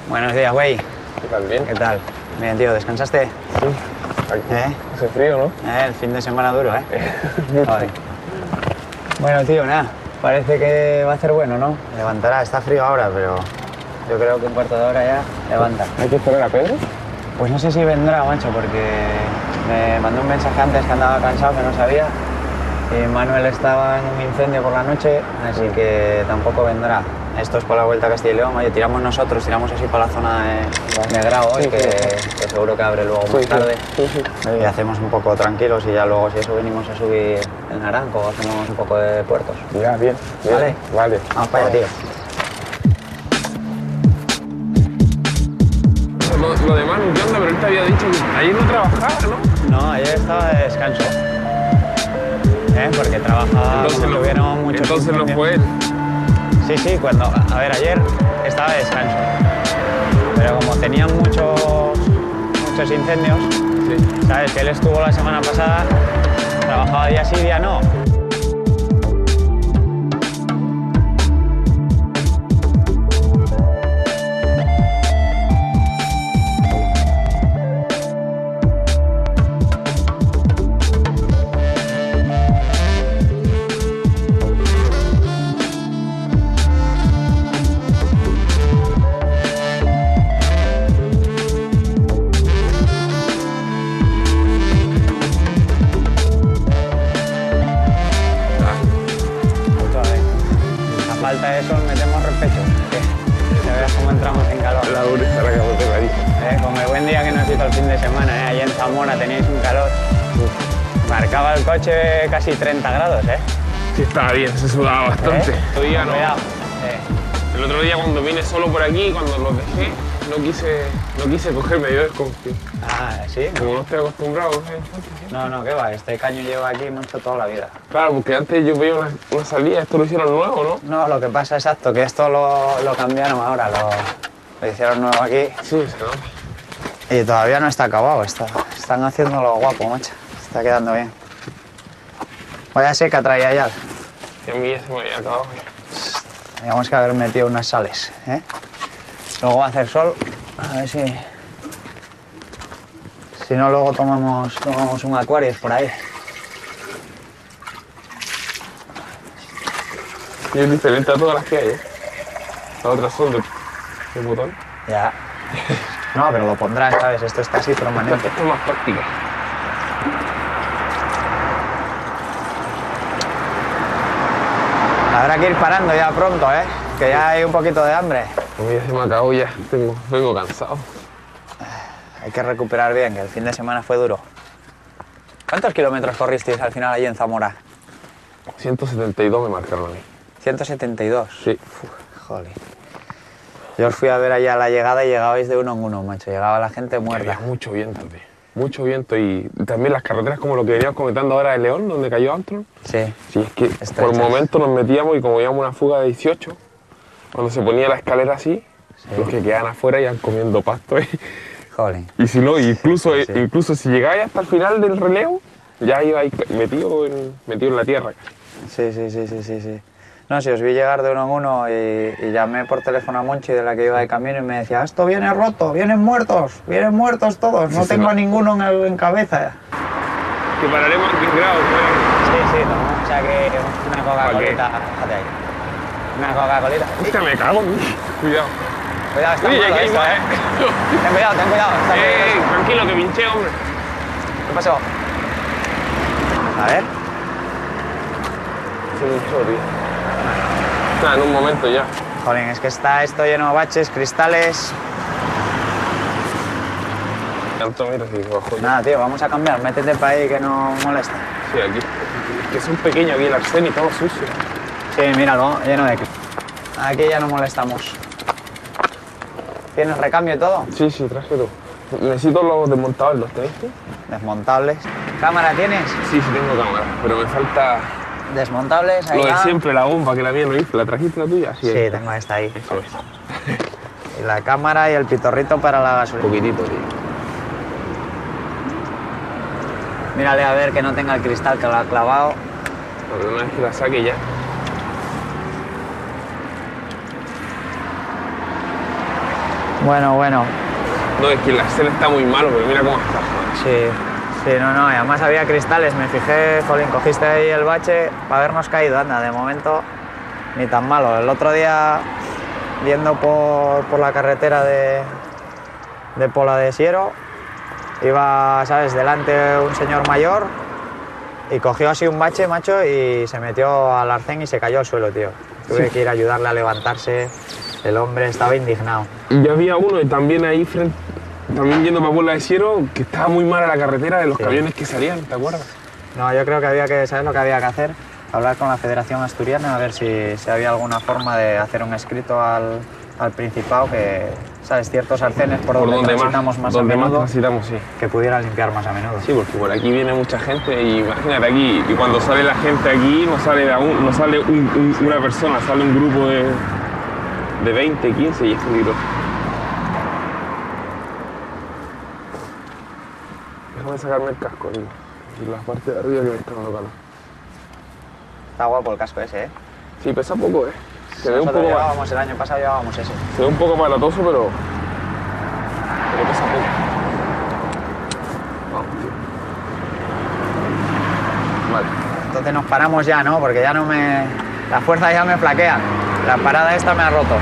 Buenos días, güey. ¿Qué tal? ¿Bien? ¿Qué tal? Bien, tío, ¿descansaste? Sí. ¿Eh? Hace frío, ¿no? El fin de semana duro, ¿eh? Joder. Bueno, tío, nada. Parece que va a ser bueno, ¿no? Levantará. Está frío ahora, pero yo creo que un cuarto de hora ya levanta. ¿Hay que esperar a Pedro? Pues no sé si vendrá, macho, porque me mandó un mensaje antes que andaba cansado, que no sabía. Y Manuel estaba en un incendio por la noche, así que tampoco vendrá. Esto es por la Vuelta a Castilla y León. Oye, tiramos nosotros, tiramos así por la zona de Grau hoy, que seguro que abre luego más tarde. Y hacemos un poco tranquilos y ya luego, si eso, venimos a subir el Naranco o hacemos un poco de puertos. Ya, bien. ¿Vale? Vale. Vamos para allá, tío. Lo de Manu, ¿qué onda? Pero él te había dicho que ayer no trabajaba, ¿no? No, ayer estaba de descanso. Porque trabajaba, Entonces no, tuvieron muchos entonces no incendios. fue él. Sí, cuando... A ver, ayer estaba de descanso. Pero como tenían muchos incendios, Sí. ¿sabes? Que él estuvo la semana pasada, trabajaba día sí, día no. Falta de sol, metemos repecho. Ya verás cómo entramos en calor. La dura estará que bote la isla. Como el buen día que nos hizo el fin de semana, allí en Zamora teníais un calor. Marcaba el coche casi 30 grados, Sí, estaba bien, se sudaba bastante. El otro día, Cuidado. el otro día cuando vine solo por aquí, cuando los dejé, no quise coger, me dio desconfianza. Ah, ¿sí? Como no estoy acostumbrado, ¿no? No, qué va, este caño lleva aquí mucho toda la vida. Claro, porque antes yo veía una salida, esto lo hicieron nuevo, ¿no? No, lo que pasa, exacto, que esto lo cambiaron ahora, lo hicieron nuevo aquí Sí, se nota. y todavía no está acabado. Están haciéndolo guapo, macho. Está quedando bien. Vaya seca traía ya. Y a mí ya se me había acabado. Teníamos que haber metido unas sales, ¿eh? Luego va a hacer sol, a ver si... Si no, luego tomamos un Aquarius por ahí. Y es diferente a todas las que hay, ¿eh? Las otras son de botón. Ya. No, pero lo pondrás, ¿sabes? Esto es casi permanente. Esto es más práctica. Habrá que ir parando ya pronto, ¿eh? Que ya hay un poquito de hambre. A mí ya se me acabó ya, vengo cansado. Hay que recuperar bien, que el fin de semana fue duro. ¿Cuántos kilómetros corristeis al final allí en Zamora? 172 me marcaron a mí. 172. Sí. Uf, joder. Yo os fui a ver allá a la llegada y llegabais de uno en uno, macho. Llegaba la gente muerta. Había mucho viento, tío. Mucho viento y también las carreteras como lo que veníamos comentando ahora de León, donde cayó Antron. Sí. Sí, es que Estrechas. por momentos nos metíamos y como íbamos una fuga de 18, cuando se ponía la escalera así, los que quedaban afuera iban comiendo pasto. Joder. Y si no, incluso Sí. Si llegabais hasta el final del relevo, ya ibais metido en la tierra. Sí. No, si os vi llegar de uno en uno y llamé por teléfono a Monchi, de la que iba de camino, y me decía, esto viene roto, vienen muertos todos, no Sí, tengo no. ninguno en cabeza. Que pararemos aquí en grado, Sí, tomamos aquí una Coca-Colita, fíjate ahí. Una Coca-Colita. Hostia, me cago en mí. Cuidado. Cuidado, está Oye, malo que hay esto, más, ¿eh? Ten cuidado, está peligroso. tranquilo, que pinché, hombre. ¿Qué pasó? A ver. Se pinchó, tío. Nada, en un momento ya. Jolín, es que está esto lleno de baches, cristales. Tanto, mira, si bajo. Nada, tío, vamos a cambiar, métete para ahí que no molesta. Sí, aquí. Que son pequeños aquí, el arsénico, todo sucio. Sí, míralo, lleno de cristales. Aquí ya no molestamos. ¿Tienes recambio y todo? Sí, traje todo. Necesito los desmontables, ¿los tenéis tú? Desmontables. ¿Cámara tienes? Sí, tengo cámara, pero me falta Desmontables, ahí lo de va. siempre, la bomba, que la mía no hice. ¿La trajiste la tuya? Sí, tengo esta ahí. Eso es. Y la cámara y el pitorrito para la Un gasolina. poquitito, tío. Mírale a ver que no tenga el cristal que lo ha clavado. Pero una vez que la saque ya. Bueno, bueno. No, es que el Axel está muy malo, pero mira cómo está. Joder. Sí, no, y además había cristales, me fijé, jolín, cogiste ahí el bache para habernos caído, anda, de momento ni tan malo. El otro día, yendo por la carretera de Pola de Siero, iba, ¿sabes?, delante un señor mayor y cogió así un bache, macho, y se metió al arcén y se cayó al suelo, tío. Tuve que ir a ayudarle a levantarse, el hombre estaba indignado. Y yo había uno y también ahí frente, también yendo para Puebla de Siero, que estaba muy mala la carretera de los camiones que salían, ¿te acuerdas? No, yo creo que había que, ¿sabes lo que había que hacer? Hablar con la Federación Asturiana a ver si había alguna forma de hacer un escrito al Principado que, ¿sabes?, ciertos arcenes por donde transitamos más a menudo, sí. que pudieran limpiar más a menudo. Sí, porque por aquí viene mucha gente y imagínate aquí, y cuando sale la gente aquí no sale, una persona, sale un grupo de 20, 15 y es peligroso. Déjame sacarme el casco y la parte de arriba que me está dando calor. Está guapo el casco ese, ¿eh? Sí, pesa poco, ¿eh? Se ve un Nosotros poco llevábamos, el año pasado llevábamos ese. Se ve un poco aparatoso, pero pesa poco. Vamos, tío. Vale. Entonces nos paramos ya, ¿no? Porque ya no me... las fuerzas ya me flaquean. La parada esta me ha roto.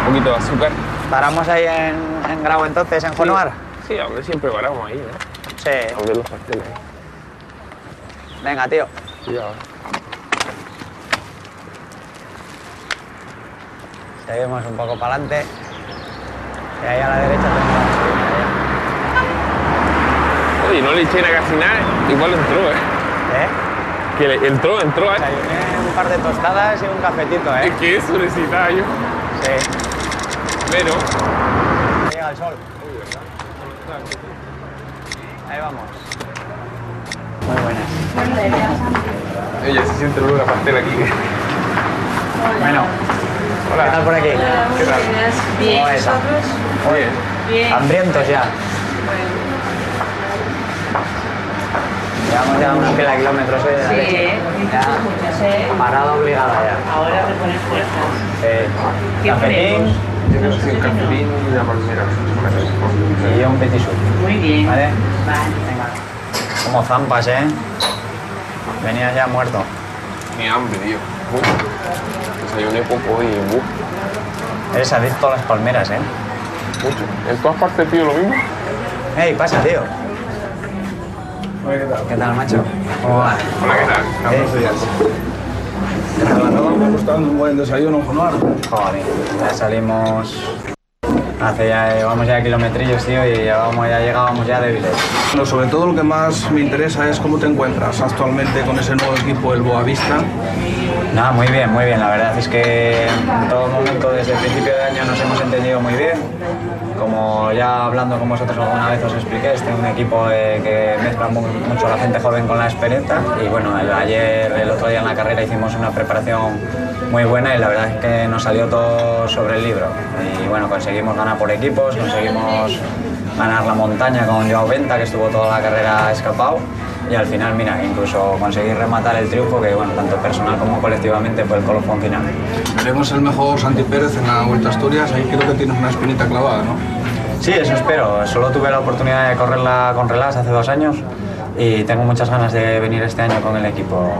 Un poquito de azúcar. ¿Paramos ahí en Grau entonces, en Jonuar? Sí, hombre, siempre paramos ahí, ¿no? Sí. A ver los pasteles. Venga, tío. Cuidado. Seguimos un poco para adelante. Y ahí a la derecha tenemos... Oye, no le eché nada casi nada, igual entró, ¿eh? Que entró, ¿eh? Desayuné un par de tostadas y un cafetito, ¿eh? Es que eso necesitaba yo. Sí. Pero... Llega el sol. Ahí vamos. Muy buenas. Ella se siente el olor a pastel aquí. Bueno. Hola. ¿Qué tal por aquí? ¿Qué tal? Bien, ¿Cómo es? ¿vosotros? Bien. Bien. Hambrientos ya. Bueno, Llevamos ya unos pila de kilómetros hoy de la leche. Ya, muchas, ¿eh? parada obligada ya. Ahora te pones fuerzas. Qué Cafetín Yo creo que sí, el cafetín y la palmera. y un petit soup. Muy bien. ¿Vale? Vale. Venga. Como zampas, ¿eh? Venías ya muerto. Ni hambre, tío. Desayuné poco y Eres adicto a las palmeras, ¿eh? mucho. ¿En todas partes, tío, lo mismo? ¡Ey, pasa, tío! Oye, ¿qué tal? ¿Qué tal, macho? ¿Cómo va? Hola, ¿qué tal? Buenos días. ¿Qué tal? Me gusta un buen desayuno, Jonuar. Joder, ya salimos... llevamos ya kilometrillos, tío, y ya llegábamos ya débiles. Bueno, sobre todo lo que más me interesa es cómo te encuentras actualmente con ese nuevo equipo, el Boavista. Nada, muy bien, muy bien. La verdad es que en todo momento, desde el principio de año, nos hemos entendido muy bien. Como ya hablando con vosotros alguna vez os expliqué, este es un equipo que mezcla mucho a la gente joven con la experiencia. Y bueno, el otro día en la carrera hicimos una preparación muy buena y la verdad es que nos salió todo sobre el libro. Y bueno, conseguimos ganar por equipos, conseguimos ganar la montaña con Joao Venta, que estuvo toda la carrera escapado. Y al final, mira, incluso conseguir rematar el triunfo, que bueno, tanto personal como colectivamente fue el colofón final. Veremos el mejor Santi Pérez en la Vuelta a Asturias. Ahí creo que tienes una espinita clavada, ¿no? Sí, eso espero. Solo tuve la oportunidad de correrla con Relás hace 2 años y tengo muchas ganas de venir este año con el equipo.